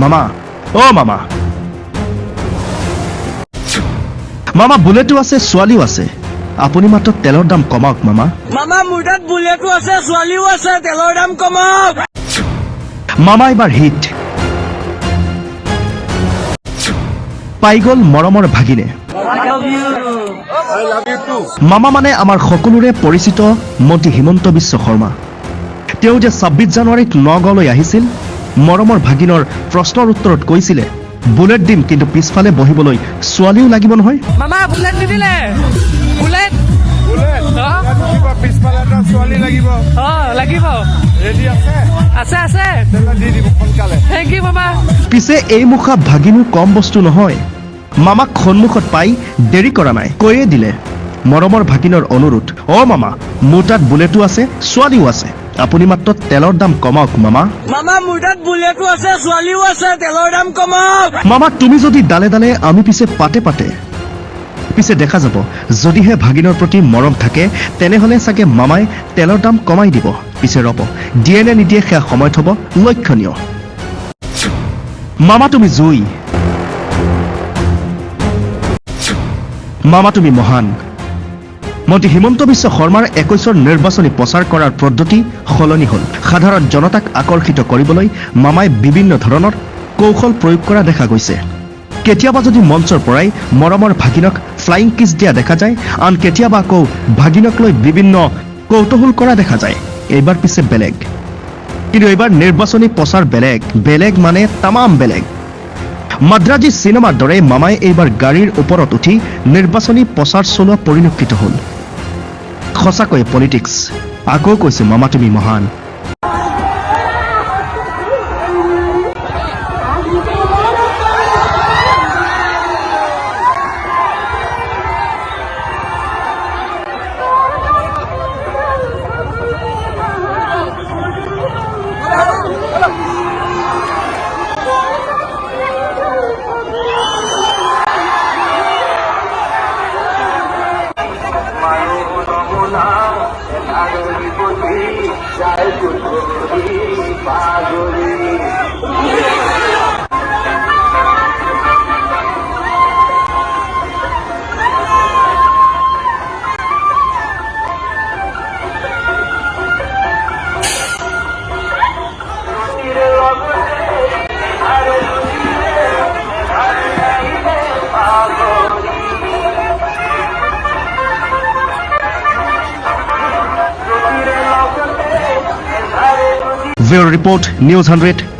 মামা ও মামা মামা বুলেটো আছে ছোৱালীও আছে আপুনি মাত্ৰ তেলৰ দাম কমাওক মামা মামা মোৰ তাত বুলেটো আছে ছোৱালীও আছে তেলৰ দাম কমাওক মামা এবাৰ হিট পাই গ'ল মৰমৰ ভাগিনে মামা মানে আমাৰ সকলোৰে পৰিচিত মন্ত্ৰী হিমন্ত বিশ্ব শৰ্মা তেওঁ যে 26 জানুৱাৰীত নগাঁৱলৈ আহিছিল মৰমৰ ভাগিনৰ প্ৰশ্নৰ উত্তৰত কৈছিলে বুলেট দিম কিন্তু পিছফালে বহিবলৈ ছোৱালীও লাগিব নহয় মামা বুলেট নিদিলে বুলেট পিছফালে এটা ছোৱালী লাগিব লাগিব ৰেডি আছে আছে আছে তেলে দি দিব সোনকালে থেংক ইউ মামা পিছে এই মুখা ভাগিনো কম বস্তু নহয় মামাক সন্মুখত পাই দেৰি কৰা নাই কৈয়ে দিলে মৰমৰ ভাগিনৰ অনুৰোধ অ মামা মোৰ তাত বুলেটো আছে ছোৱালীও আছে আপুনি মাত্ৰ তেলৰ দাম কমাওক মামা মামা মোৰ তাত বুলেটো আছে ছোৱালীও আছে তেলৰ দাম কমাওক মামা তুমি যদি ডালে ডালে আমি পিছে পাতে পাতে পিছে দেখা যাব যদিহে ভাগিনৰ প্ৰতি মৰম থাকে তেনেহলে চাগে মামাই তেলৰ দাম কমাই দিব পিছে ৰব দিয়ে নে নিদিয়ে সেয়া সময়ত হ'ব লক্ষণীয় মামা তুমি জুই মামা তুমি মহান মন্ত্ৰী হিমন্ত বিশ্ব শৰ্মাৰ 21ৰ নিৰ্বাচনী প্ৰচাৰ কৰাৰ পদ্ধতি সলনি হ'ল সাধাৰণ জনতাক আকৰ্ষিত কৰিবলৈ মামাই বিভিন্ন ধৰণৰ কৌশল প্ৰয়োগ কৰা দেখা গৈছে কেতিয়াবা যদি মঞ্চৰ পৰাই মৰমৰ ভাগিনক ফ্লাইং কিছ দিয়া দেখা যায় আন কেতিয়াবা আকৌ ভাগিনক লৈ বিভিন্ন কৌতূহল কৰা দেখা যায় এইবাৰ পিছে বেলেগ কিন্তু এইবাৰ নিৰ্বাচনী প্ৰচাৰ বেলেগ মানে তামাম বেলেগ মাদ্ৰাজী চিনেমাৰ দৰে মামাই এইবাৰ গাড়ীৰ ওপৰত উঠি নিৰ্বাচনী প্ৰচাৰ চলোৱা পৰিলক্ষিত হ'ল সঁচাকৈ পলিটিক্স আকৌ কৈছে মামা তুমি মহান Viewer Report, News 100.